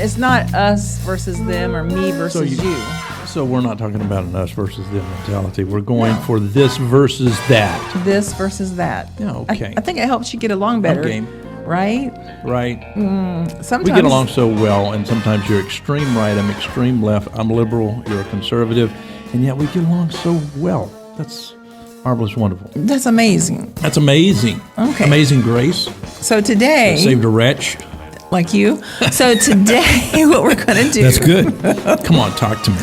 it's not us versus them or me versus you. So we're not talking about an us versus them mentality. We're going for this versus that. This versus that. Yeah, okay. I think it helps you get along better. game. Right? Right. Sometimes We get along so well, and sometimes you're extreme right, I'm extreme left, I'm liberal, you're a conservative, and yet we get along so well. That's marvelous, wonderful. That's amazing. That's amazing. Okay. Amazing grace. So today, Saved a wretch. like you. So today, what we're going to do. That's good. Come on, talk to me.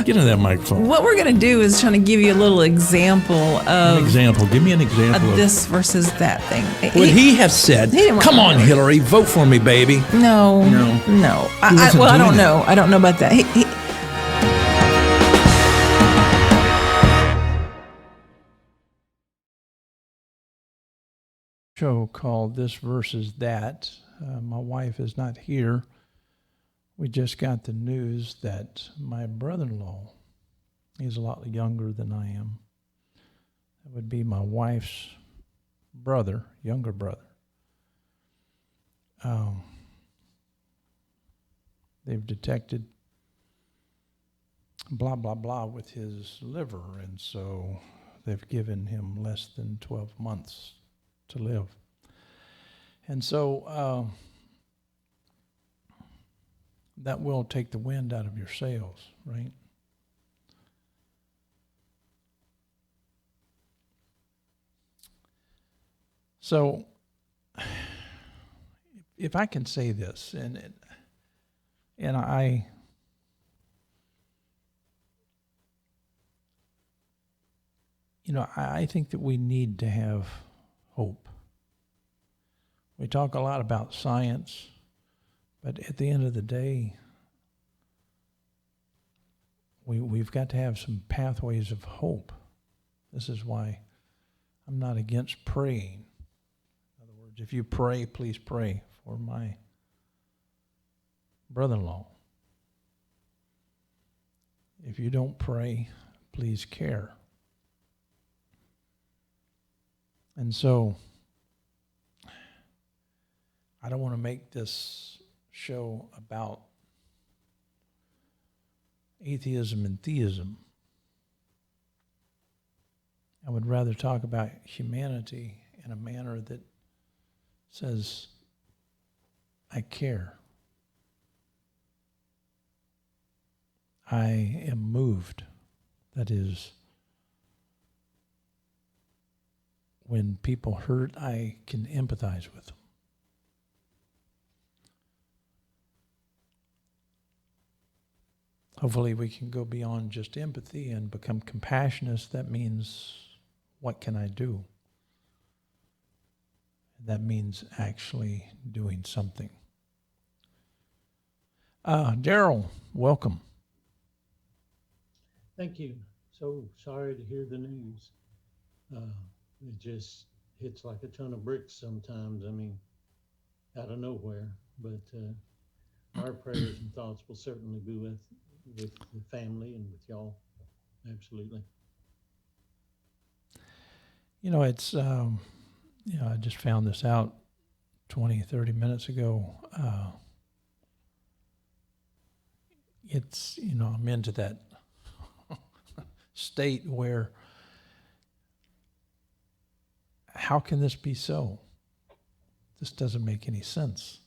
Get into that microphone. What we're going to do is trying to give you a little example An of example. Give me an example of this versus that thing. would he have said, didn't want come to on, know. Hillary, vote for me, baby. No. No. I wasn't don't doing know. I don't know about that. Show called This Versus That. My wife is not here. We just got the news that my brother-in-law, he's a lot younger than I am. That would be my wife's brother, younger brother. They've detected blah, blah, blah with his liver, and so they've given him less than 12 months to live. And so that will take the wind out of your sails, right? So if I can say this, and I think that we need to have hope. We talk a lot about science, but at the end of the day, we've got to have some pathways of hope. This is why I'm not against praying. In other words, if you pray, please pray for my brother-in-law. If you don't pray, please care. And so I don't want to make this show about atheism and theism. I would rather talk about humanity in a manner that says, I care. I am moved. That is, when people hurt, I can empathize with them. Hopefully we can go beyond just empathy and become compassionate. That means, what can I do? That means actually doing something. Daryl, welcome. Thank you. So sorry to hear the news. It just hits like a ton of bricks sometimes. I mean, out of nowhere. But our prayers and thoughts will certainly be with the family and with y'all. Absolutely. It's, I just found this out 20, 30 minutes ago. I'm into that state where, how can this be so? This doesn't make any sense.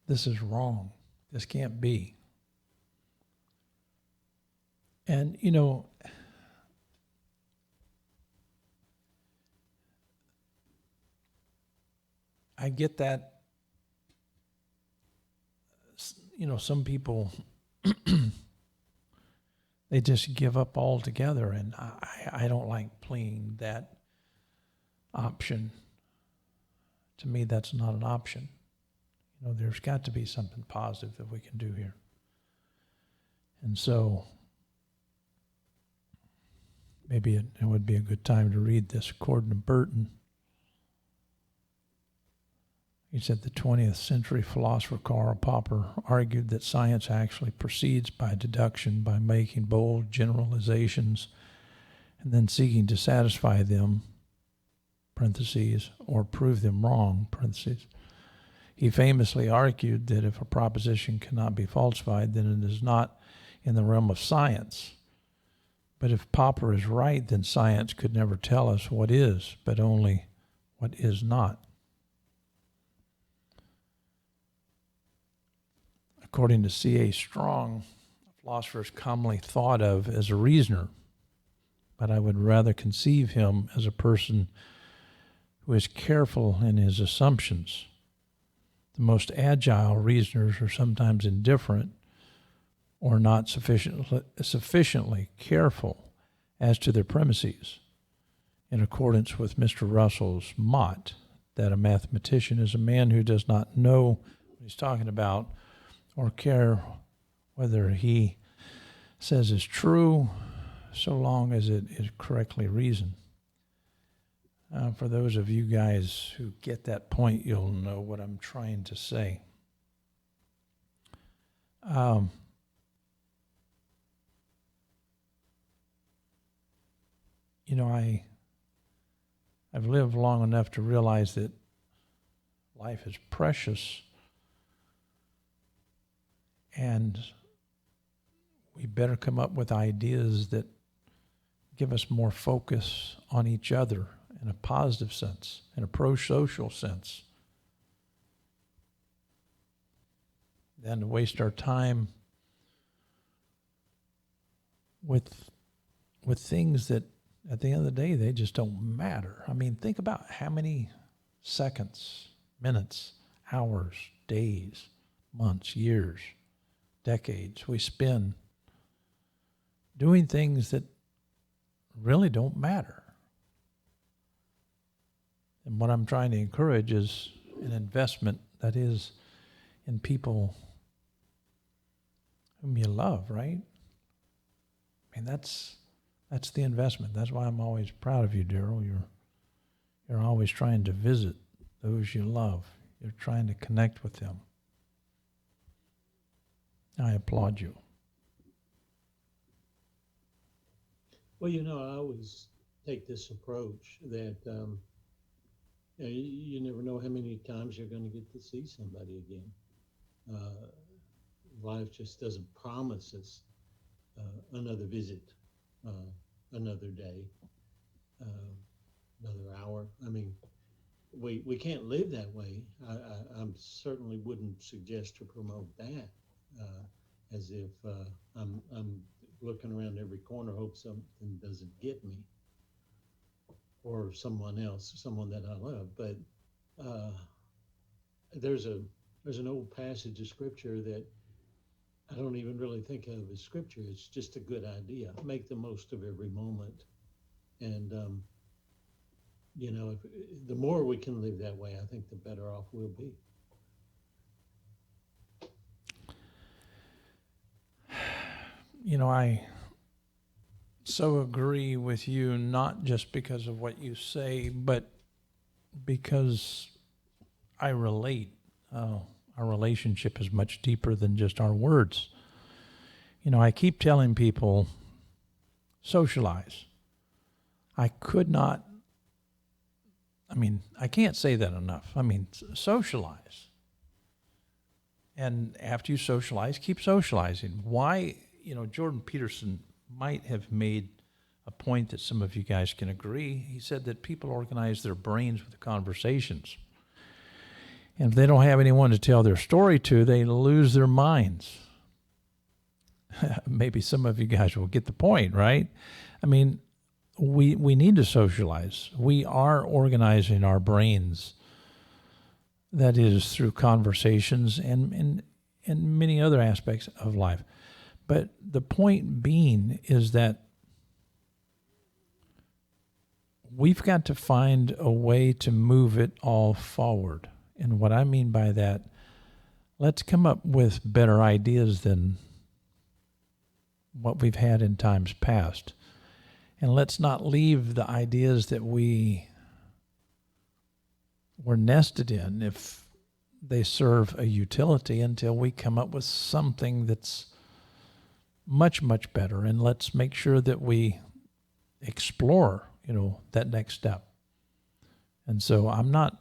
This is wrong. This can't be. And, I get that, some people, they just give up altogether, and I don't like playing that option. To me, that's not an option. There's got to be something positive that we can do here. And so maybe it would be a good time to read this according to Burton. He said the 20th century philosopher Karl Popper argued that science actually proceeds by deduction, by making bold generalizations and then seeking to satisfy them, parentheses, or prove them wrong, parentheses. He famously argued that if a proposition cannot be falsified, then it is not in the realm of science. But if Popper is right, then science could never tell us what is, but only what is not. According to C.A. Strong, a philosopher is commonly thought of as a reasoner, but I would rather conceive him as a person who is careful in his assumptions. The most agile reasoners are sometimes indifferent or not sufficiently careful as to their premises, in accordance with Mr. Russell's mot that a mathematician is a man who does not know what he's talking about or care whether he says is true, so long as it is correctly reasoned. For those of you guys who get that point, you'll know what I'm trying to say. I've lived long enough to realize that life is precious, and we better come up with ideas that give us more focus on each other in a positive sense, in a pro-social sense, than to waste our time with things that at the end of the day, they just don't matter. I mean, think about how many seconds, minutes, hours, days, months, years, decades we spend doing things that really don't matter. And what I'm trying to encourage is an investment that is in people whom you love, right? I mean, that's the investment. That's why I'm always proud of you, Daryl. You're always trying to visit those you love. You're trying to connect with them. I applaud you. Well, I always take this approach that you never know how many times you're going to get to see somebody again. Life just doesn't promise us another visit, another day, another hour. I mean, we can't live that way. I certainly wouldn't suggest to promote that as if I'm looking around every corner, hope something doesn't get me or someone else, someone that I love. But there's an old passage of scripture that I don't even really think of as scripture. It's just a good idea. Make the most of every moment. And, the more we can live that way, I think the better off we'll be. I so agree with you, not just because of what you say, but because I relate. Our relationship is much deeper than just our words. I keep telling people, socialize. I can't say that enough. Socialize. And after you socialize, keep socializing. Why? Jordan Peterson might have made a point that some of you guys can agree. He said that people organize their brains with conversations. And if they don't have anyone to tell their story to, they lose their minds. Maybe some of you guys will get the point, right? We need to socialize. We are organizing our brains. That is through conversations and many other aspects of life. But the point being is that we've got to find a way to move it all forward. And what I mean by that, let's come up with better ideas than what we've had in times past. And let's not leave the ideas that we were nested in if they serve a utility until we come up with something that's much, much better. And let's make sure that we explore, that next step. And so I'm not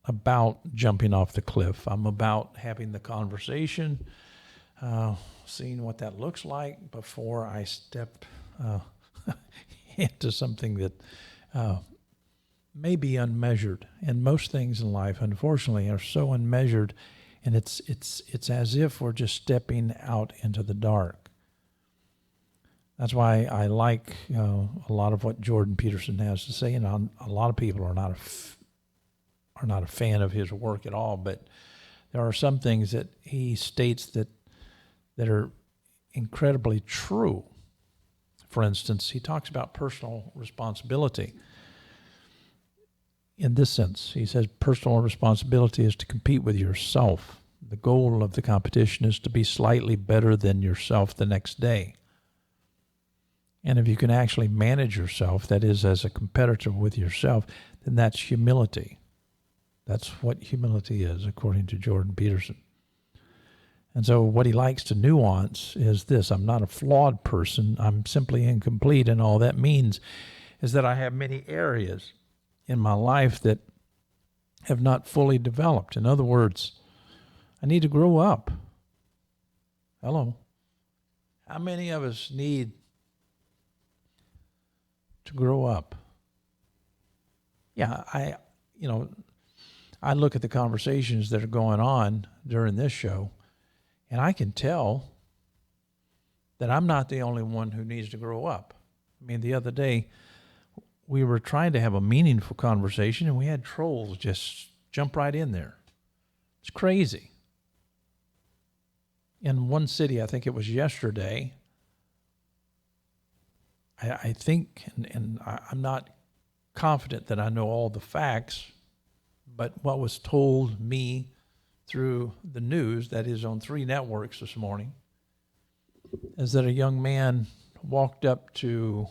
about jumping off the cliff. I'm about having the conversation, seeing what that looks like before I step into something that may be unmeasured. And most things in life, unfortunately, are so unmeasured, and it's as if we're just stepping out into the dark. That's why I like a lot of what Jordan Peterson has to say, and a lot of people are not a fan of his work at all. But there are some things that he states that are incredibly true. For instance, he talks about personal responsibility. In this sense, he says personal responsibility is to compete with yourself. The goal of the competition is to be slightly better than yourself the next day. And if you can actually manage yourself, that is, as a competitor with yourself, then that's humility. That's what humility is, according to Jordan Peterson. And so what he likes to nuance is this: I'm not a flawed person, I'm simply incomplete, and all that means is that I have many areas in my life that have not fully developed. In other words, I need to grow up. Hello. How many of us need to grow up? Yeah, I look at the conversations that are going on during this show, and I can tell that I'm not the only one who needs to grow up. I mean, the other day, we were trying to have a meaningful conversation, and we had trolls just jump right in there. It's crazy. In one city, I think it was yesterday, I think, and I'm not confident that I know all the facts, but what was told me through the news, that is on 3 networks this morning, is that a young man walked up to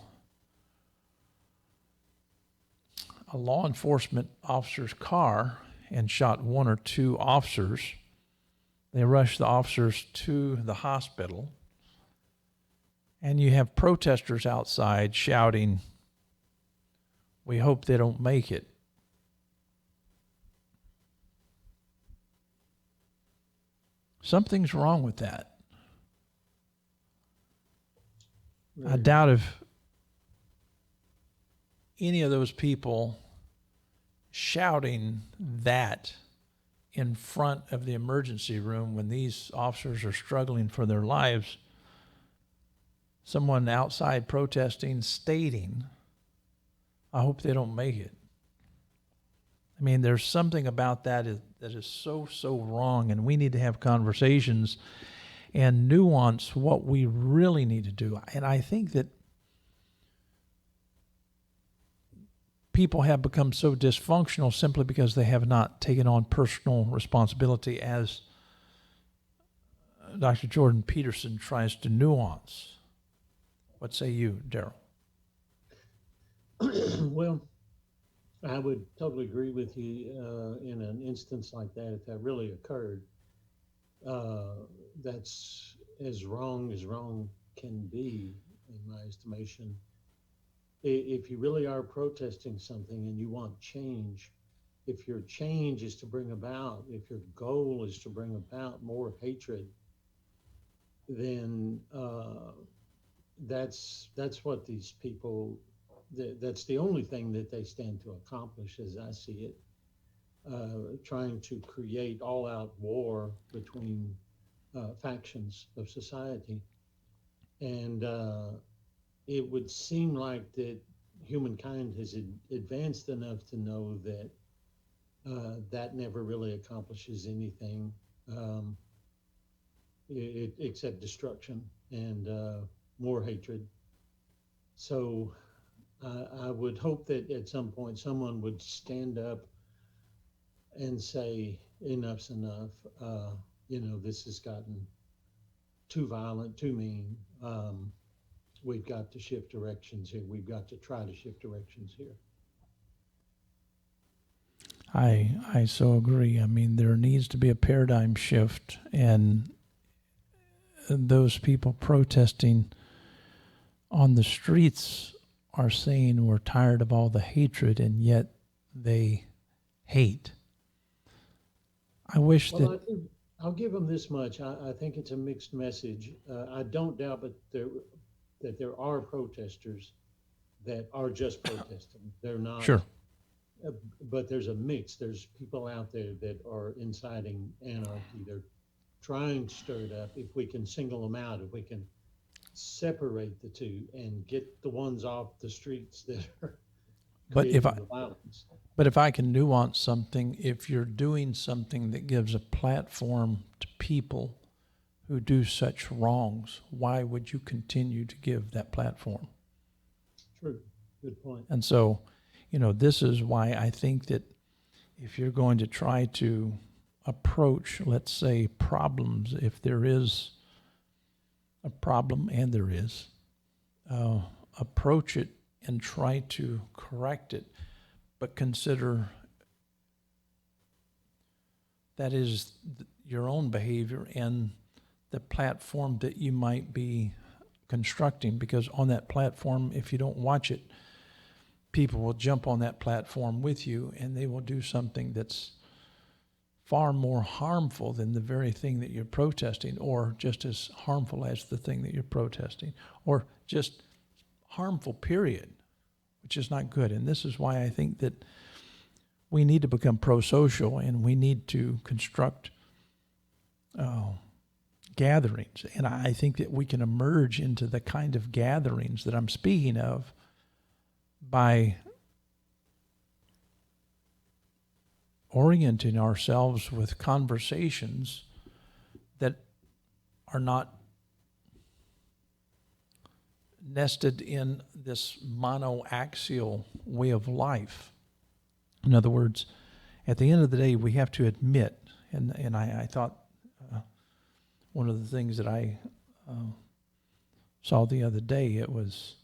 a law enforcement officer's car and shot 1 or 2 officers. They rushed the officers to the hospital, and you have protesters outside shouting, "We hope they don't make it." Something's wrong with that. I doubt if any of those people shouting that in front of the emergency room when these officers are struggling for their lives, someone outside protesting, stating, "I hope they don't make it." I mean, there's something about that is so wrong, and we need to have conversations and nuance what we really need to do. And I think that people have become so dysfunctional simply because they have not taken on personal responsibility, as Dr. Jordan Peterson tries to nuance. What say you, Daryl? Well, I would totally agree with you in an instance like that. If that really occurred, that's as wrong can be, in my estimation. If you really are protesting something and you want change, if your change is to bring about, if your goal is to bring about more hatred, then that's what these people, that's the only thing that they stand to accomplish, as I see it, trying to create all-out war between factions of society. And it would seem like that humankind has advanced enough to know that that never really accomplishes anything except destruction and more hatred. So I would hope that at some point someone would stand up and say, enough's enough. This has gotten too violent, too mean. We've got to shift directions here. We've got to try to shift directions here. I so agree. I mean, there needs to be a paradigm shift, and those people protesting on the streets are saying we're tired of all the hatred, and yet they hate. I wish Well, that, I'll give them this much. I think it's a mixed message. I don't doubt that there are protesters that are just protesting. They're not, sure, uh, but there's a mix. There's people out there that are inciting anarchy. They're trying to stir it up. If we can single them out, if we can separate the two and get the ones off the streets that are but if creating I, the violence. but if I can nuance something, if you're doing something that gives a platform to people who do such wrongs, why would you continue to give that platform? True. Good point. And so, this is why I think that if you're going to try to approach, let's say, problems, if there is a problem, and there is, approach it and try to correct it, but consider that is your own behavior and the platform that you might be constructing, because on that platform, if you don't watch it, people will jump on that platform with you and they will do something that's far more harmful than the very thing that you're protesting, or just as harmful as the thing that you're protesting, or just harmful, period, which is not good. And this is why I think that we need to become pro-social, and we need to construct gatherings. And I think that we can emerge into the kind of gatherings that I'm speaking of by orienting ourselves with conversations that are not nested in this monoaxial way of life. In other words, at the end of the day, we have to admit, and I thought one of the things that I saw the other day, it was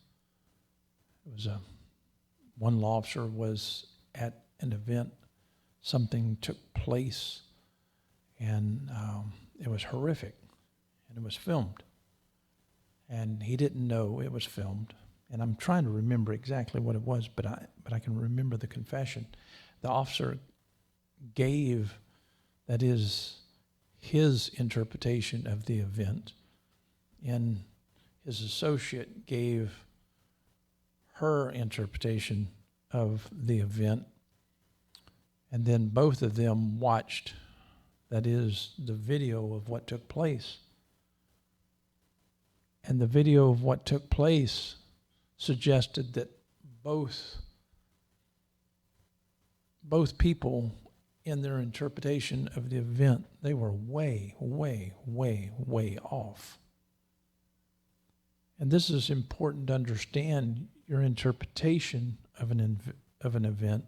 one law officer was at an event, something took place, and it was horrific, and it was filmed, and he didn't know it was filmed. And I'm trying to remember exactly what it was, but I can remember the confession. The officer gave, that is, his interpretation of the event, and his associate gave her interpretation of the event, and then both of them watched, that is, the video of what took place. And the video of what took place suggested that both people, in their interpretation of the event, they were way, way, way, way off. And this is important to understand. Your interpretation of an event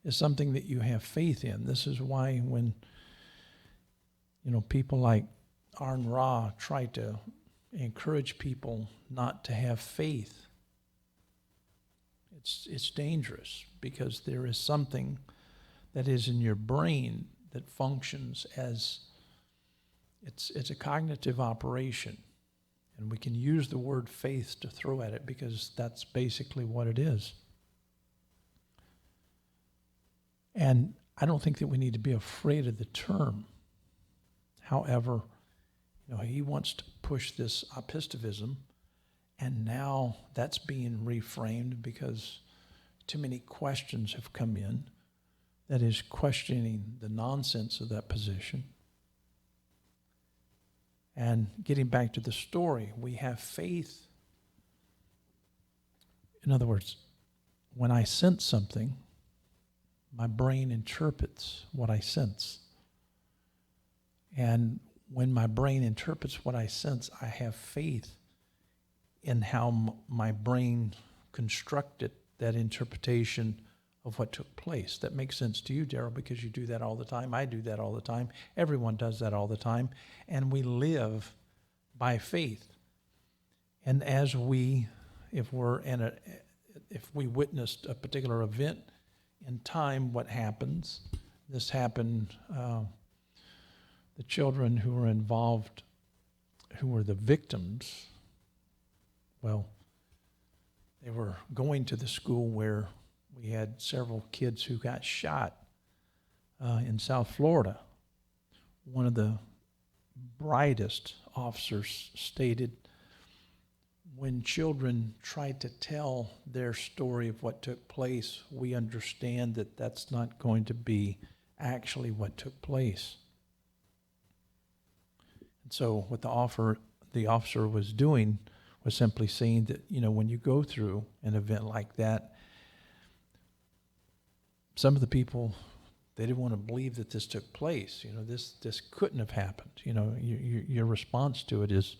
is something that you have faith in. This is why when people like Arn Ra try to encourage people not to have faith, it's dangerous, because there is something that is in your brain that functions as it's a cognitive operation. And we can use the word faith to throw at it, because that's basically what it is. And I don't think that we need to be afraid of the term. However, he wants to push this optivism, and now that's being reframed because too many questions have come in that is questioning the nonsense of that position. And getting back to the story, we have faith. In other words, when I sense something, my brain interprets what I sense. And when my brain interprets what I sense, I have faith in how my brain constructed that interpretation of what took place. That makes sense to you, Daryl, because you do that all the time. I do that all the time. Everyone does that all the time. And we live by faith. And as if we witnessed a particular event in time, what happens? This happened, the children who were involved, who were the victims, well, they were going to the school where we had several kids who got shot in South Florida. One of the brightest officers stated, when children try to tell their story of what took place, we understand that that's not going to be actually what took place. And so what the officer was doing was simply saying that, when you go through an event like that, some of the people, they didn't want to believe that this took place. This couldn't have happened. Your response to it is,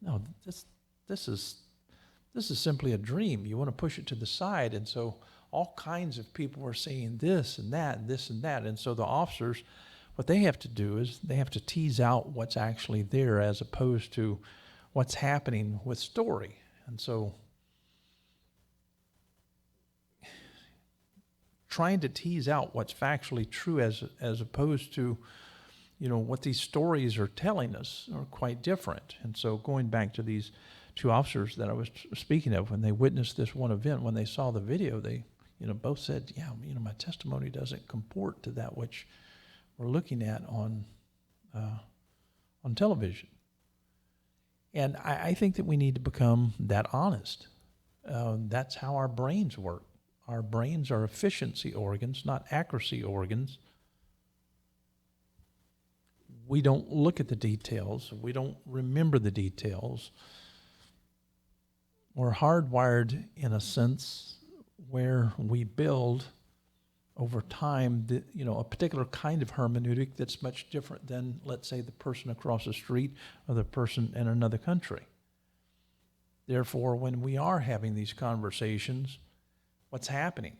no, this is simply a dream. You want to push it to the side. And so all kinds of people are saying this and that and this and that. And so the officers, what they have to do is they have to tease out what's actually there as opposed to what's happening with story. And so trying to tease out what's factually true as opposed to, what these stories are telling us are quite different. And so going back to these two officers that I was speaking of, when they witnessed this one event, when they saw the video, they, both said, yeah, my testimony doesn't comport to that which we're looking at on television. And I think that we need to become that honest. That's how our brains work. Our brains are efficiency organs, not accuracy organs. We don't look at the details. We don't remember the details. We're hardwired in a sense where we build over time, a particular kind of hermeneutic that's much different than, let's say, the person across the street or the person in another country. Therefore, when we are having these conversations, what's happening?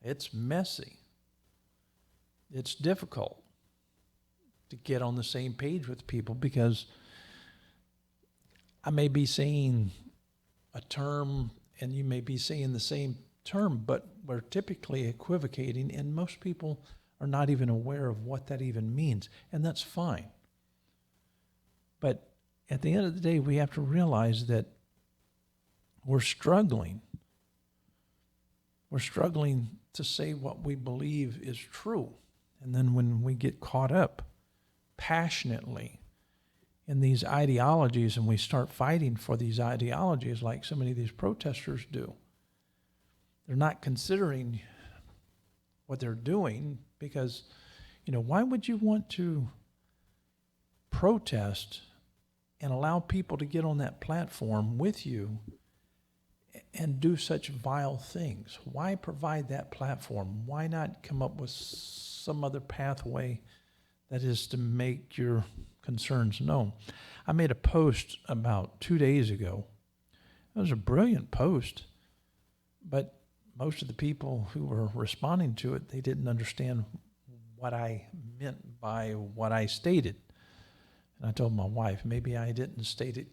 It's messy. It's difficult to get on the same page with people because I may be saying a term and you may be saying the same term, but we're typically equivocating, and most people are not even aware of what that even means, and that's fine. But at the end of the day, we have to realize that we're struggling. We're struggling to say what we believe is true. And then when we get caught up passionately in these ideologies and we start fighting for these ideologies like so many of these protesters do, they're not considering what they're doing because, why would you want to protest and allow people to get on that platform with you and do such vile things? Why provide that platform? Why not come up with some other pathway that is to make your concerns known? I made a post about 2 days ago. It was a brilliant post, but most of the people who were responding to it, they didn't understand what I meant by what I stated. And I told my wife, maybe I didn't state it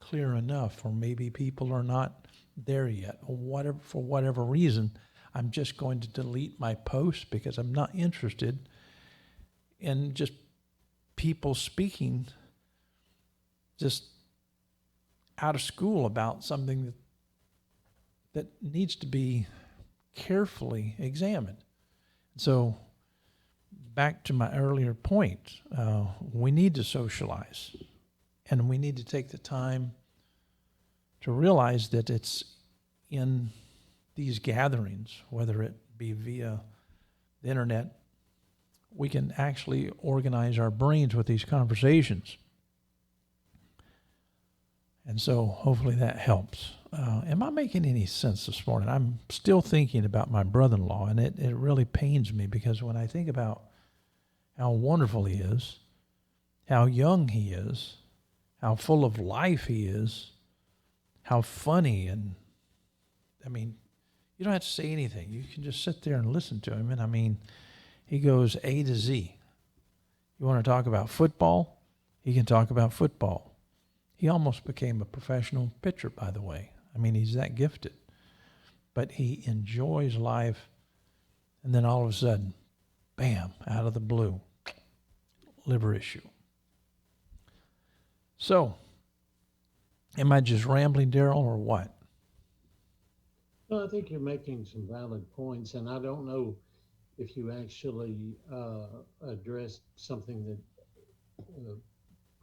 clear enough, or maybe people are not there yet, or whatever. For whatever reason, I'm just going to delete my post because I'm not interested in just people speaking just out of school about something that needs to be carefully examined. So back to my earlier point, we need to socialize, and we need to take the time to realize that it's in these gatherings, whether it be via the internet, we can actually organize our brains with these conversations. And so hopefully that helps. Am I making any sense this morning? I'm still thinking about my brother-in-law, and it really pains me because when I think about how wonderful he is, how young he is, how full of life he is, how funny, and you don't have to say anything. You can just sit there and listen to him. And he goes A to Z. You want to talk about football? He can talk about football. He almost became a professional pitcher, by the way. He's that gifted. But he enjoys life, and then all of a sudden, bam, out of the blue, liver issue. So, am I just rambling, Daryl, or what? Well, I think you're making some valid points, and I don't know if you actually addressed something that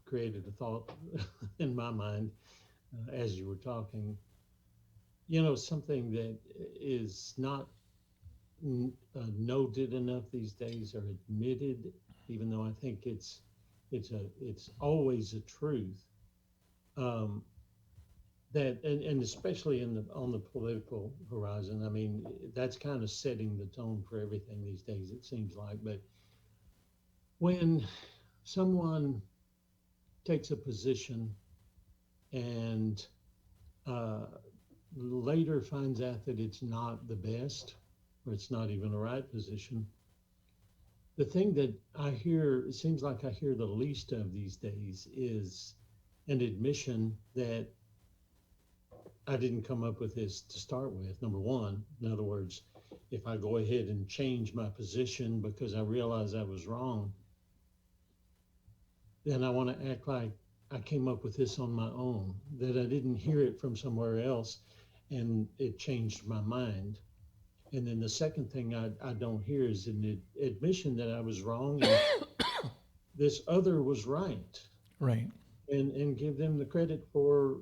created a thought in my mind as you were talking. You know, something that is not noted enough these days or admitted, even though I think it's always a truth. Um, that and especially in the on the political horizon, I mean, that's kind of setting the tone for everything these days, it seems like. But when someone takes a position and uh, later finds out that it's not the best or it's not even the right position, the thing that I hear, it seems like I hear the least of these days is an admission that I didn't come up with this to start with, number one. In other words, if I go ahead and change my position because I realize I was wrong, then I want to act like I came up with this on my own, that I didn't hear it from somewhere else and it changed my mind. And then the second thing I don't hear is an admission that I was wrong and this other was right, Right. and give them the credit for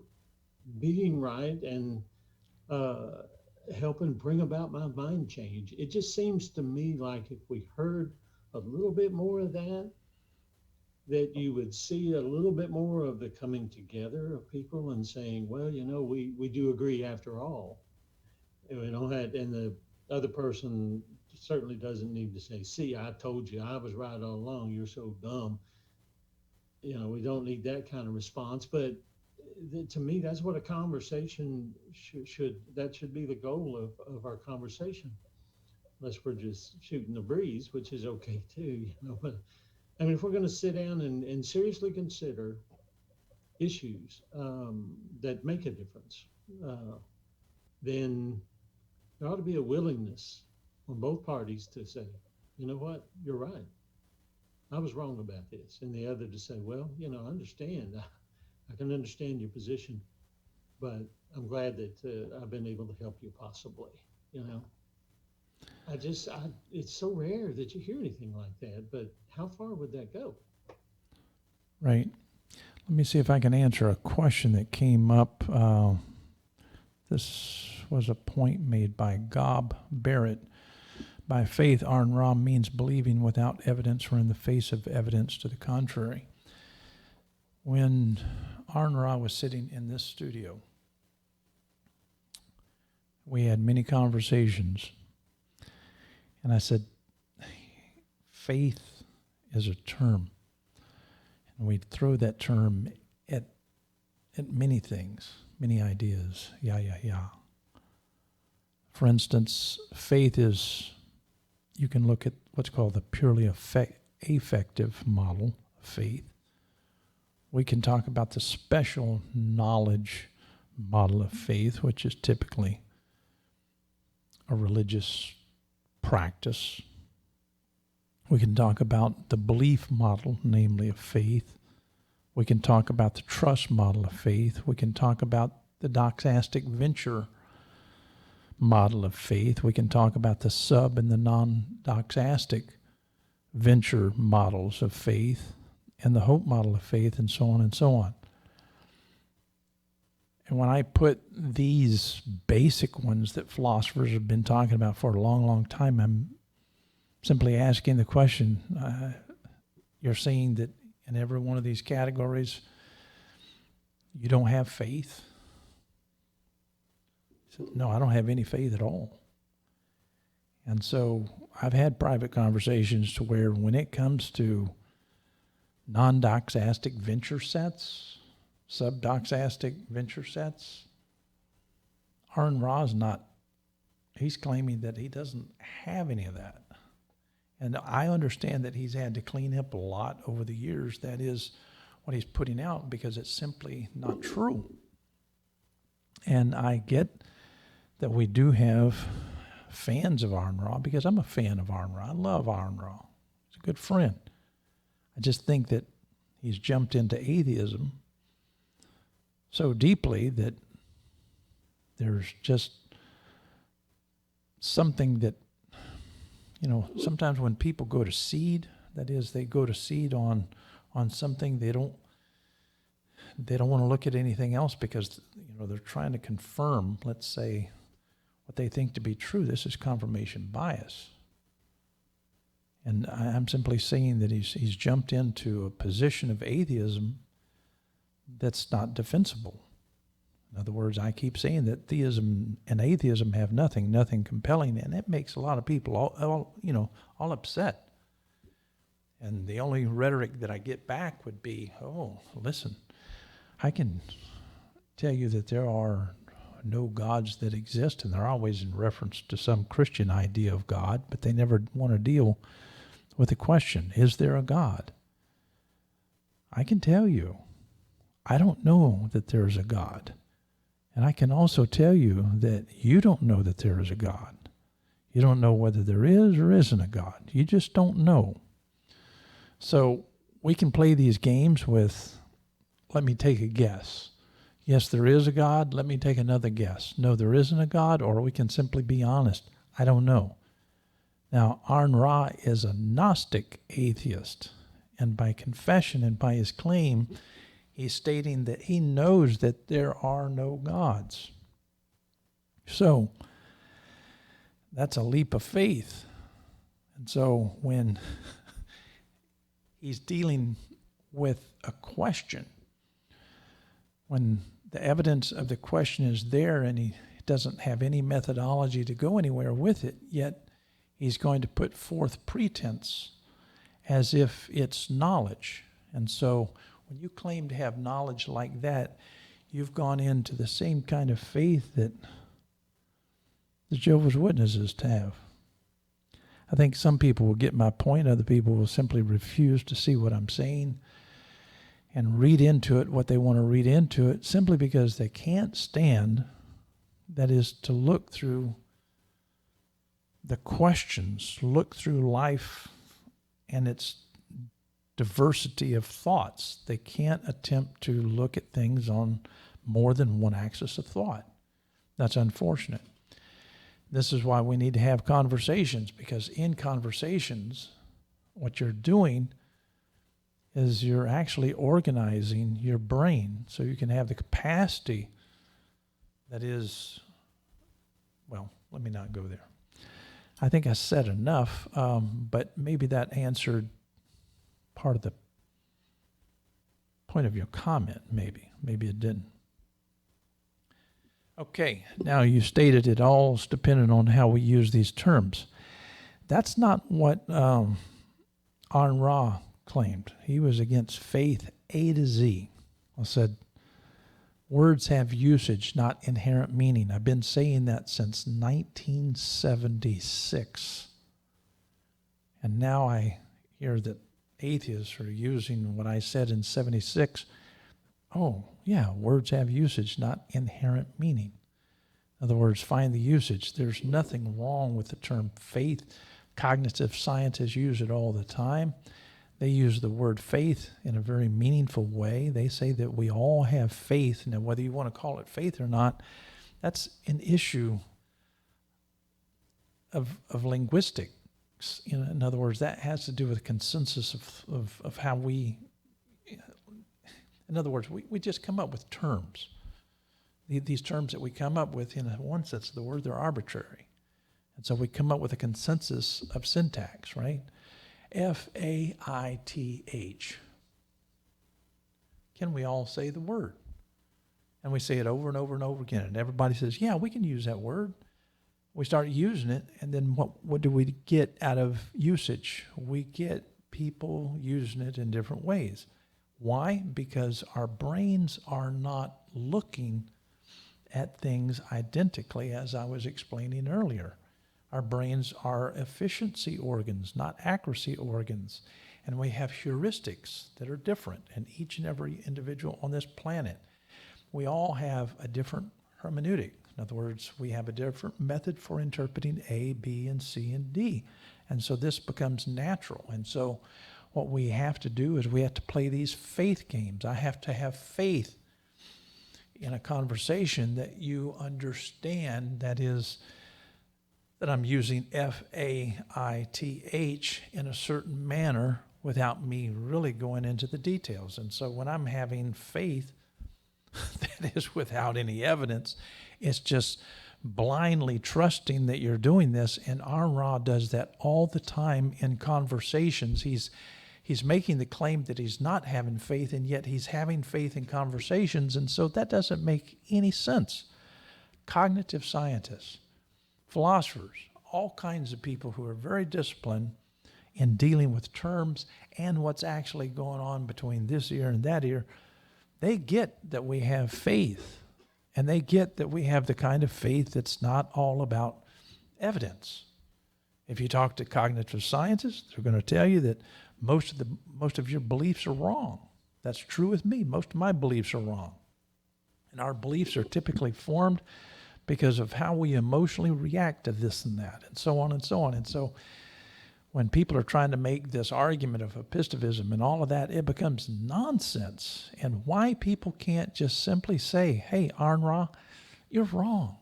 being right and uh, helping bring about my mind change. It just seems to me like if we heard a little bit more of that, that you would see a little bit more of the coming together of people and saying, well, you know, we do agree after all. And we don't have, and the other person certainly doesn't need to say, see, I told you I was right all along. You're so dumb. You know, we don't need that kind of response. But to me, that's what a conversation that should be the goal of our conversation, unless we're just shooting the breeze, which is okay too, you know. But I mean, if we're going to sit down and seriously consider issues that make a difference, uh, then there ought to be a willingness on both parties to say, you know what, you're right. I was wrong about this. And the other to say, well, you know, I understand. I can understand your position, but I'm glad that I've been able to help you possibly, you know. It's so rare that you hear anything like that, but how far would that go? Right. Let me see if I can answer a question that came up. This was a point made by Gob Barrett. By faith, Arn Ra means believing without evidence or in the face of evidence to the contrary. When Arn Ra was sitting in this studio, we had many conversations. And I said, faith is a term. And we'd throw that term at many things, many ideas. Yeah. For instance, faith is, you can look at what's called the purely affective model of faith. We can talk about the special knowledge model of faith, which is typically a religious practice. We can talk about the belief model, namely of faith. We can talk about the trust model of faith. We can talk about the doxastic venture model of faith. We can talk about the sub and the non-doxastic venture models of faith and the hope model of faith, and so on and so on. And when I put these basic ones that philosophers have been talking about for a long, long time, I'm simply asking the question, you're saying that in every one of these categories, you don't have faith? He said, no, I don't have any faith at all. And so I've had private conversations to where when it comes to non-doxastic venture sets, sub-doxastic venture sets, Arn Ra's not, he's claiming that he doesn't have any of that. And I understand that he's had to clean up a lot over the years. That is what he's putting out, because it's simply not true. And I get that we do have fans of Arn Ra, because I'm a fan of Arn Ra. I love Arn Ra. He's a good friend. I just think that he's jumped into atheism so deeply that there's just something that sometimes when people go to seed, that is, they go to seed on something, they don't want to look at anything else because, they're trying to confirm, let's say, what they think to be true. This is confirmation bias. And I'm simply saying that he's jumped into a position of atheism that's not defensible. In other words, I keep saying that theism and atheism have nothing compelling, and it makes a lot of people all upset. And the only rhetoric that I get back would be, oh, listen, I can tell you that there are no gods that exist, and they're always in reference to some Christian idea of God, but they never want to deal with the question, is there a God? I can tell you, I don't know that there is a God. And I can also tell you that you don't know that there is a God. You don't know whether there is or isn't a God. You just don't know. So we can play these games with, let me take a guess. Yes, there is a God. Let me take another guess. No, there isn't a God. Or we can simply be honest. I don't know. Now, Aron Ra is a Gnostic atheist. And by confession and by his claim, he's stating that he knows that there are no gods. So that's a leap of faith. And so when he's dealing with a question, when the evidence of the question is there and he doesn't have any methodology to go anywhere with it, yet he's going to put forth pretense as if it's knowledge. And so when you claim to have knowledge like that, you've gone into the same kind of faith that the Jehovah's Witnesses have. I think some people will get my point. Other people will simply refuse to see what I'm saying and read into it what they want to read into it simply because they can't stand, that is, to look through the questions, look through life and its diversity of thoughts. They can't attempt to look at things on more than one axis of thought. That's unfortunate. This is why we need to have conversations, because in conversations, what you're doing is you're actually organizing your brain so you can have the capacity that is, well, let me not go there. I think I said enough, but maybe that answered part of the point of your comment, maybe. Maybe it didn't. Okay, now you stated it all's dependent on how we use these terms. That's not what Aron Ra claimed. He was against faith A to Z. I said, words have usage, not inherent meaning. I've been saying that since 1976. And now I hear that atheists are using what I said in 76. Oh, yeah, words have usage, not inherent meaning. In other words, find the usage. There's nothing wrong with the term faith. Cognitive scientists use it all the time. They use the word faith in a very meaningful way. They say that we all have faith. Now, whether you want to call it faith or not, that's an issue of linguistics. In other words, that has to do with consensus of how we, in other words, we just come up with terms. These terms that we come up with, in one sense of the word, they're arbitrary. And so we come up with a consensus of syntax, right? F-A-I-T-H. Can we all say the word? And we say it over and over and over again. And everybody says, yeah, we can use that word. We start using it, and then what do we get out of usage? We get people using it in different ways. Why? Because our brains are not looking at things identically, as I was explaining earlier. Our brains are efficiency organs, not accuracy organs. And we have heuristics that are different in each and every individual on this planet. We all have a different hermeneutic. In other words, we have a different method for interpreting A, B, and C, and D. And so this becomes natural. And so what we have to do is we have to play these faith games. I have to have faith in a conversation that you understand, that is, that I'm using faith in a certain manner without me really going into the details. And so when I'm having faith that is without any evidence, it's just blindly trusting that you're doing this. And Aaron Ra does that all the time in conversations. He's making the claim that he's not having faith, and yet he's having faith in conversations. And so that doesn't make any sense. Cognitive scientists, philosophers, all kinds of people who are very disciplined in dealing with terms and what's actually going on between this ear and that ear, they get that we have faith, and they get that we have the kind of faith that's not all about evidence. If you talk to cognitive scientists, they're going to tell you that most of your beliefs are wrong. That's true with me. Most of my beliefs are wrong. And our beliefs are typically formed because of how we emotionally react to this and that, and so on and so on. And so when people are trying to make this argument of epistemicism and all of that, it becomes nonsense. And why people can't just simply say, hey, Aaron Ra, you're wrong.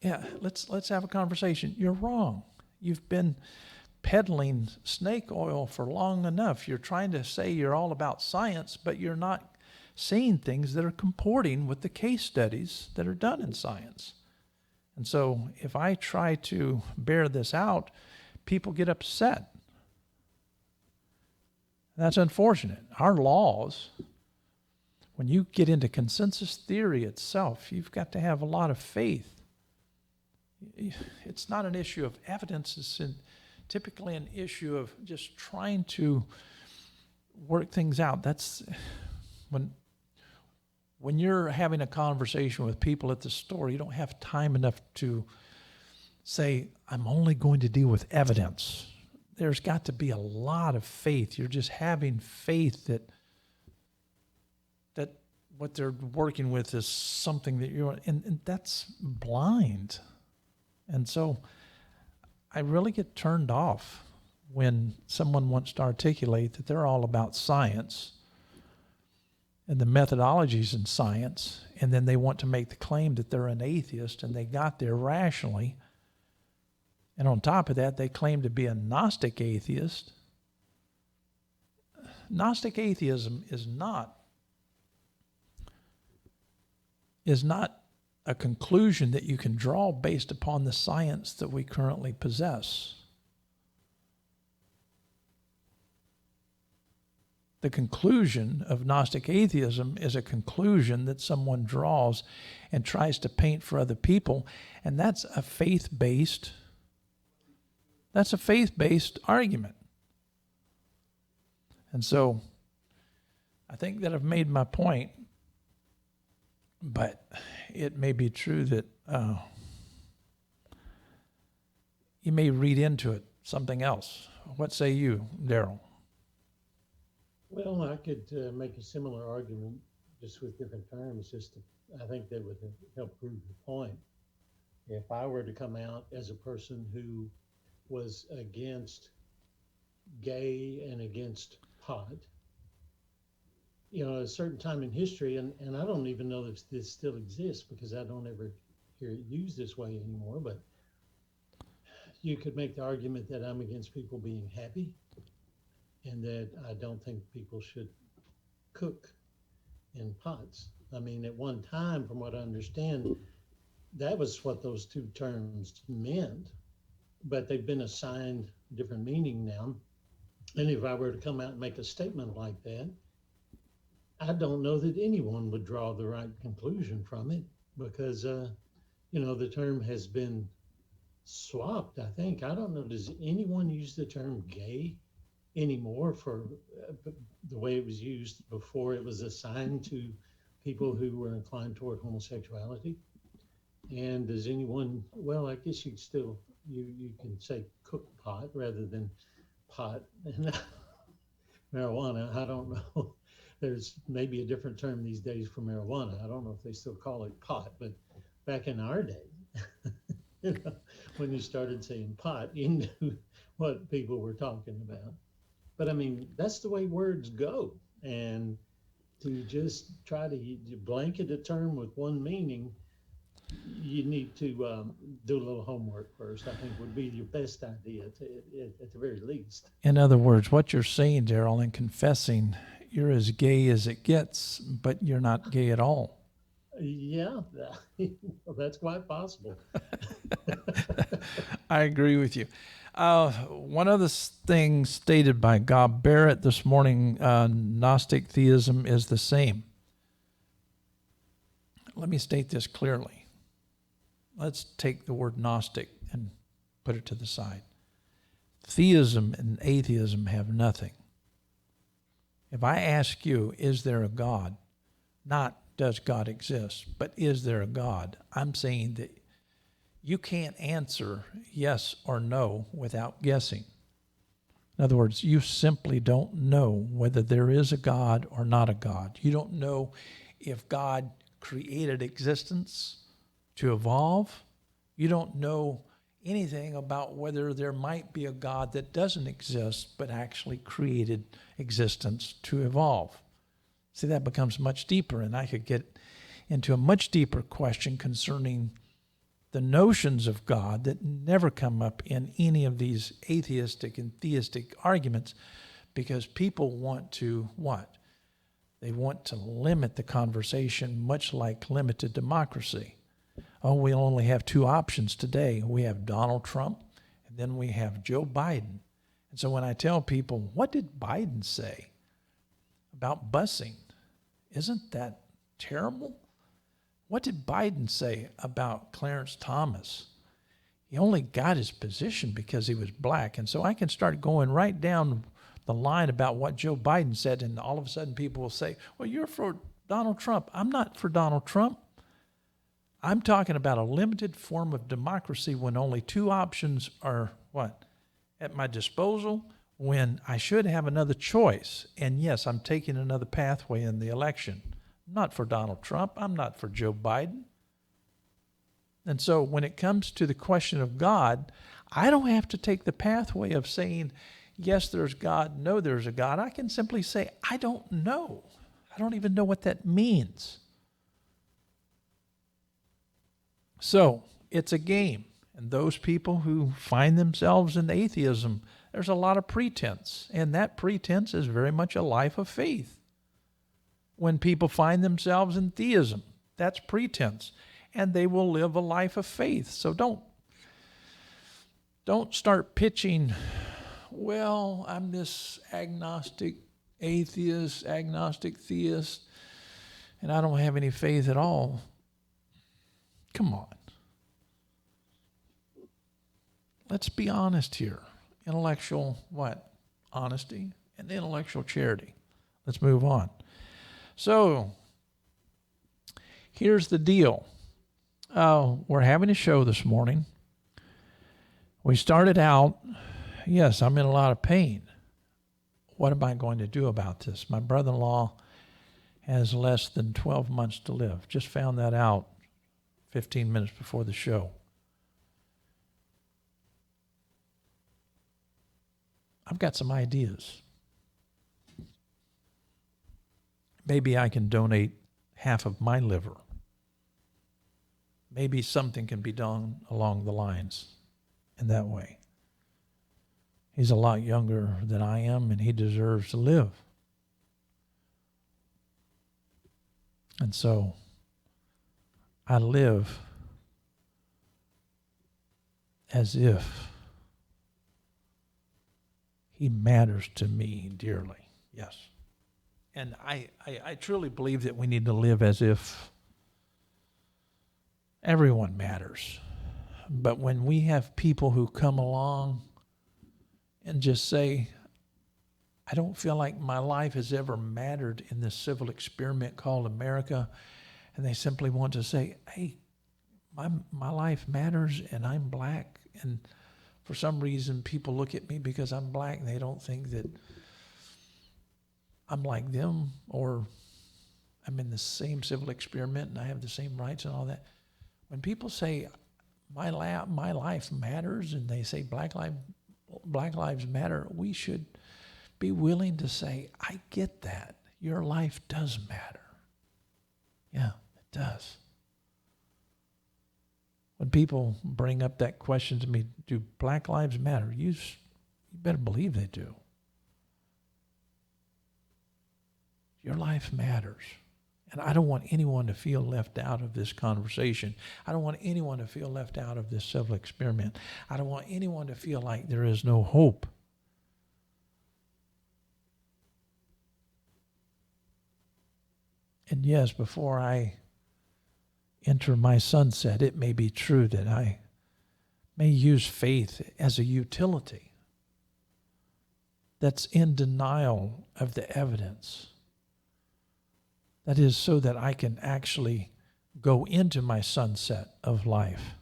Yeah, let's have a conversation. You're wrong. You've been peddling snake oil for long enough. You're trying to say you're all about science, but you're not seeing things that are comporting with the case studies that are done in science. And so if I try to bear this out, people get upset. That's unfortunate. Our laws, when you get into consensus theory itself, you've got to have a lot of faith. It's not an issue of evidence. It's typically an issue of just trying to work things out. That's when you're having a conversation with people at the store, you don't have time enough to say, I'm only going to deal with evidence. There's got to be a lot of faith. You're just having faith that what they're working with is something that and that's blind. And so I really get turned off when someone wants to articulate that they're all about science and the methodologies in science, and then they want to make the claim that they're an atheist and they got there rationally. And on top of that, they claim to be a Gnostic atheist. Gnostic atheism is not a conclusion that you can draw based upon the science that we currently possess. The conclusion of Gnostic atheism is a conclusion that someone draws and tries to paint for other people, and that's a faith-based argument. And so I think that I've made my point, but it may be true that you may read into it something else. What say you, Daryl? Well, I could make a similar argument just with different terms. I think that would help prove the point. If I were to come out as a person who was against gay and against pot, at a certain time in history, and I don't even know if this still exists because I don't ever hear it used this way anymore, but you could make the argument that I'm against people being happy and that I don't think people should cook in pots. I mean, at one time, from what I understand, that was what those two terms meant, but they've been assigned different meaning now. And if I were to come out and make a statement like that, I don't know that anyone would draw the right conclusion from it because, the term has been swapped, I think. I don't know, does anyone use the term gay anymore for the way it was used before it was assigned to people who were inclined toward homosexuality? And does anyone, well, I guess you can say cook pot rather than pot and marijuana. I don't know. There's maybe a different term these days for marijuana. I don't know if they still call it pot, but back in our day, when you started saying pot, you knew what people were talking about. But I mean, that's the way words go. And to just try to blanket a term with one meaning, You need to do a little homework first. I think would be your best idea at the very least. In other words, what you're saying, Daryl, and confessing, you're as gay as it gets, but you're not gay at all. Yeah, well, that's quite possible. I agree with you. One other thing stated by Gob Barrett this morning, Gnostic theism is the same. Let me state this clearly. Let's take the word Gnostic and put it to the side. Theism and atheism have nothing. If I ask you, is there a God? Not does God exist, but is there a God? I'm saying that you can't answer yes or no without guessing. In other words, you simply don't know whether there is a God or not a God. You don't know if God created existence to evolve. You don't know anything about whether there might be a God that doesn't exist but actually created existence to evolve. See, that becomes much deeper, and I could get into a much deeper question concerning the notions of God that never come up in any of these atheistic and theistic arguments, because people want to what? They want to limit the conversation, much like limited democracy. Oh, we only have two options today. We have Donald Trump, and then we have Joe Biden. And so when I tell people, what did Biden say about busing? Isn't that terrible? What did Biden say about Clarence Thomas? He only got his position because he was black. And so I can start going right down the line about what Joe Biden said, and all of a sudden people will say, well, you're for Donald Trump. I'm not for Donald Trump. I'm talking about a limited form of democracy when only two options are what? At my disposal, when I should have another choice. And yes, I'm taking another pathway in the election. I'm not for Donald Trump. I'm not for Joe Biden. And so when it comes to the question of God, I don't have to take the pathway of saying, yes, there's God, no, there's a God. I can simply say, I don't know. I don't even know what that means. So it's a game. And those people who find themselves in atheism, there's a lot of pretense. And that pretense is very much a life of faith. When people find themselves in theism, that's pretense. And they will live a life of faith. So don't start pitching, well, I'm this agnostic atheist, agnostic theist, and I don't have any faith at all. Come on. Let's be honest here. Intellectual what? Honesty and intellectual charity. Let's move on. So, here's the deal. We're having a show this morning. We started out, yes, I'm in a lot of pain. What am I going to do about this? My brother-in-law has less than 12 months to live. Just found that out 15 minutes before the show. I've got some ideas. Maybe I can donate half of my liver. Maybe something can be done along the lines in that way. He's a lot younger than I am, and he deserves to live. And so I live as if he matters to me dearly. Yes. And I truly believe that we need to live as if everyone matters. But when we have people who come along and just say, I don't feel like my life has ever mattered in this civil experiment called America, and they simply want to say, hey, my life matters and I'm black, and for some reason people look at me because I'm black and they don't think that I'm like them, or I'm in the same civil experiment and I have the same rights and all that. When people say my life matters and they say Black Lives Matter, we should be willing to say, I get that. Your life does matter. Yeah, it does. When people bring up that question to me, do Black Lives Matter? You better believe they do. Your life matters. And I don't want anyone to feel left out of this conversation. I don't want anyone to feel left out of this civil experiment. I don't want anyone to feel like there is no hope. And yes, before I enter my sunset, it may be true that I may use faith as a utility that's in denial of the evidence. That is so that I can actually go into my sunset of life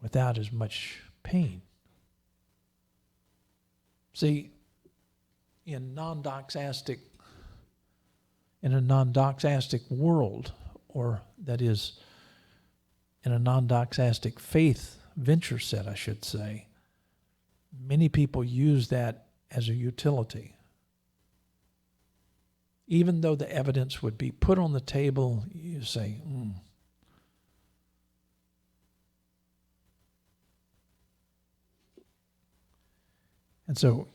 without as much pain. See, in a non-doxastic world, or that is, in a non-doxastic faith venture set, I should say, many people use that as a utility. Even though the evidence would be put on the table, you say, And so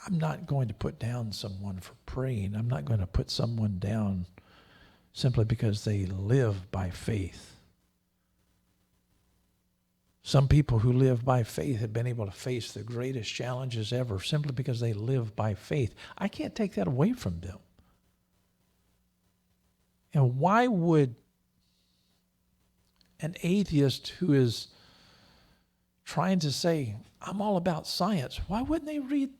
I'm not going to put down someone for praying. I'm not going to put someone down simply because they live by faith. Some people who live by faith have been able to face the greatest challenges ever simply because they live by faith. I can't take that away from them. And why would an atheist who is trying to say, I'm all about science, why wouldn't they read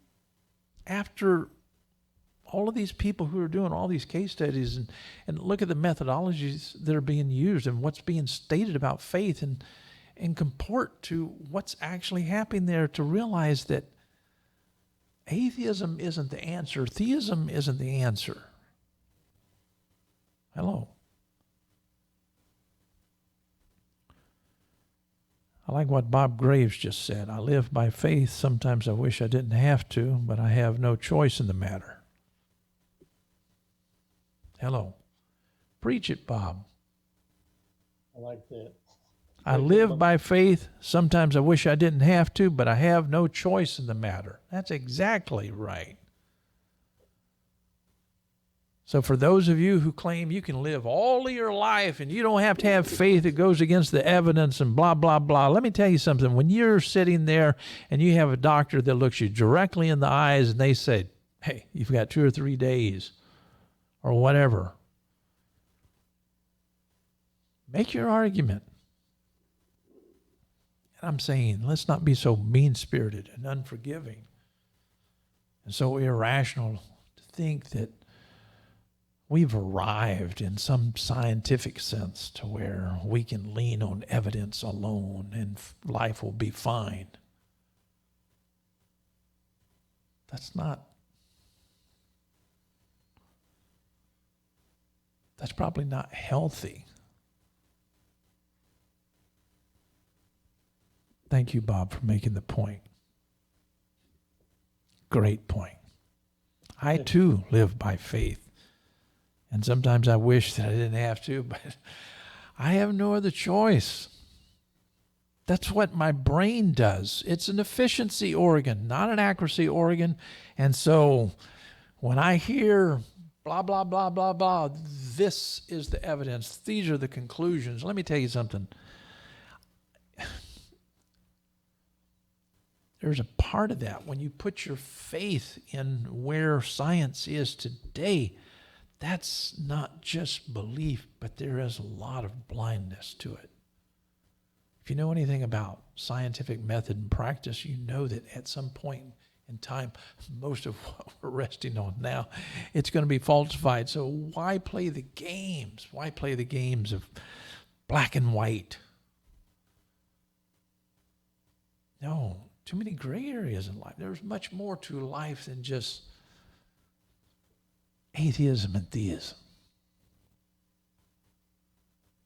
after all of these people who are doing all these case studies and look at the methodologies that are being used and what's being stated about faith and comport to what's actually happening there, to realize that atheism isn't the answer. Theism isn't the answer. Hello. I like what Bob Graves just said. I live by faith. Sometimes I wish I didn't have to, but I have no choice in the matter. Hello. Preach it, Bob. I like that. I live by faith. Sometimes I wish I didn't have to, but I have no choice in the matter. That's exactly right. So for those of you who claim you can live all of your life and you don't have to have faith that goes against the evidence and blah, blah, blah, let me tell you something. When you're sitting there and you have a doctor that looks you directly in the eyes and they say, hey, you've got 2 or 3 days or whatever, make your argument. And I'm saying, let's not be so mean-spirited and unforgiving and so irrational to think that we've arrived in some scientific sense to where we can lean on evidence alone and life will be fine. That's probably not healthy. Thank you, Bob, for making the point. Great point. I, too, live by faith. And sometimes I wish that I didn't have to, but I have no other choice. That's what my brain does. It's an efficiency organ, not an accuracy organ. And so when I hear blah, blah, blah, blah, blah, this is the evidence, these are the conclusions. Let me tell you something. There's a part of that when you put your faith in where science is today. That's not just belief, but there is a lot of blindness to it. If you know anything about scientific method and practice, you know that at some point in time, most of what we're resting on now, it's going to be falsified. So why play the games? Why play the games of black and white? No, too many gray areas in life. There's much more to life than just atheism and theism.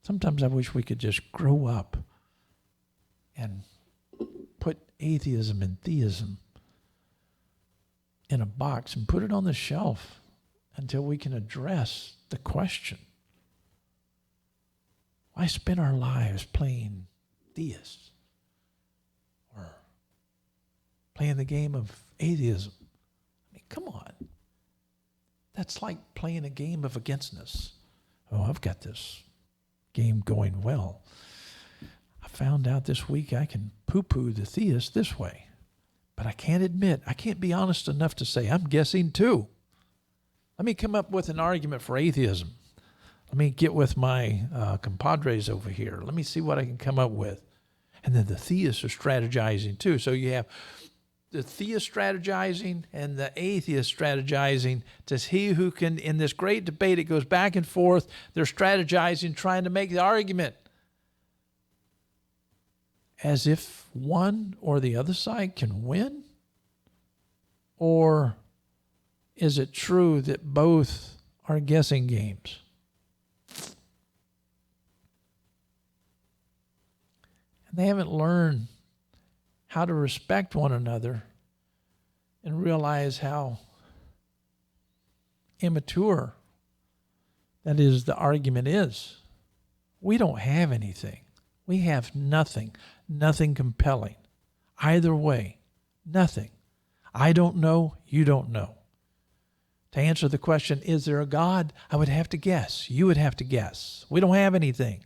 Sometimes I wish we could just grow up and put atheism and theism in a box and put it on the shelf until we can address the question. Why spend our lives playing theists or playing the game of atheism? I mean, come on. That's like playing a game of againstness. Oh, I've got this game going well. I found out this week I can poo-poo the theist this way. But I can't be honest enough to say, I'm guessing too. Let me come up with an argument for atheism. Let me get with my compadres over here. Let me see what I can come up with. And then the theists are strategizing too. So you have the theist strategizing and the atheist strategizing to see who can, in this great debate, it goes back and forth. They're strategizing, trying to make the argument as if one or the other side can win? Or is it true that both are guessing games? And they haven't learned how to respect one another and realize how immature that is the argument is. We don't have anything. We have nothing compelling. Either way, nothing. I don't know, you don't know. To answer the question, is there a God? I would have to guess. You would have to guess. We don't have anything.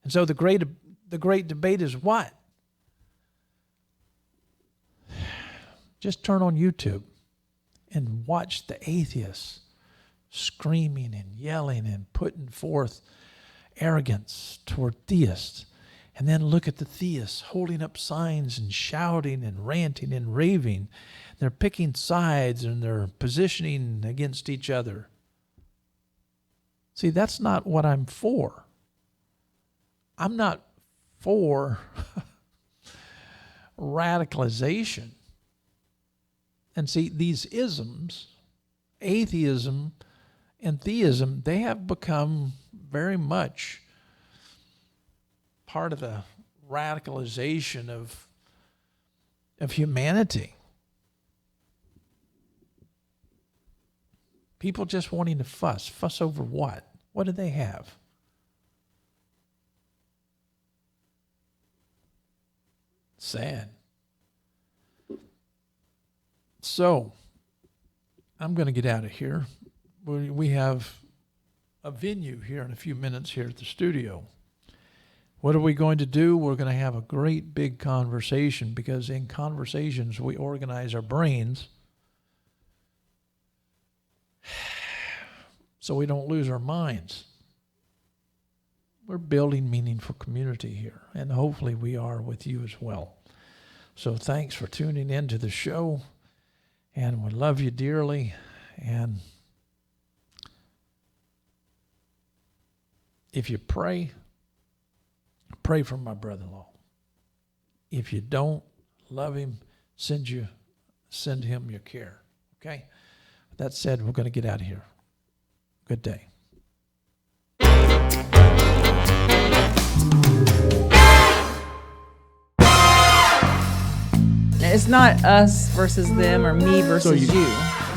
And so the great debate is what? Just turn on YouTube and watch the atheists screaming and yelling and putting forth arrogance toward theists. And then look at the theists holding up signs and shouting and ranting and raving. They're picking sides and they're positioning against each other. See, that's not what I'm for. I'm not for radicalization. And see, these isms, atheism and theism, they have become very much part of the radicalization of humanity. People just wanting to fuss over what? What do they have? Sad. So, I'm going to get out of here. We have a venue here in a few minutes here at the studio. What are we going to do? We're going to have a great big conversation, because in conversations we organize our brains so we don't lose our minds. We're building meaningful community here, and hopefully we are with you as well. So thanks for tuning in to the show, and we love you dearly. And if you pray for my brother-in-law. If you don't love him, send him your care. Okay? With that said, we're going to get out of here. Good day. It's not us versus them or me versus you.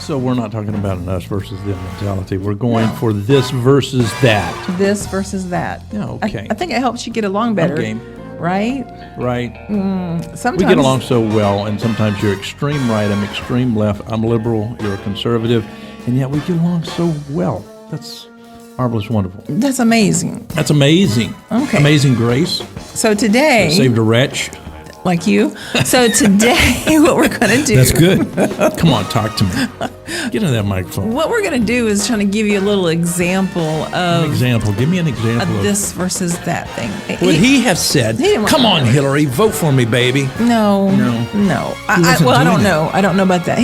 So we're not talking about an us versus them mentality. We're going for this versus that. This versus that. Yeah, okay. I think it helps you get along better. Game. Right? Right. Sometimes we get along so well, and sometimes you're extreme right, I'm extreme left, I'm liberal, you're a conservative, and yet we get along so well. That's marvelous, wonderful. That's amazing. That's amazing. Okay. Amazing grace. So today, saved a wretch. Like you. So today, what we're going to do. That's good. Come on, talk to me. Get into that microphone. What we're going to do is trying to give you a little example of. Give me an example of this versus that thing. Would he have said, come on, Hillary, vote for me, baby? No. I don't know. I don't know about that.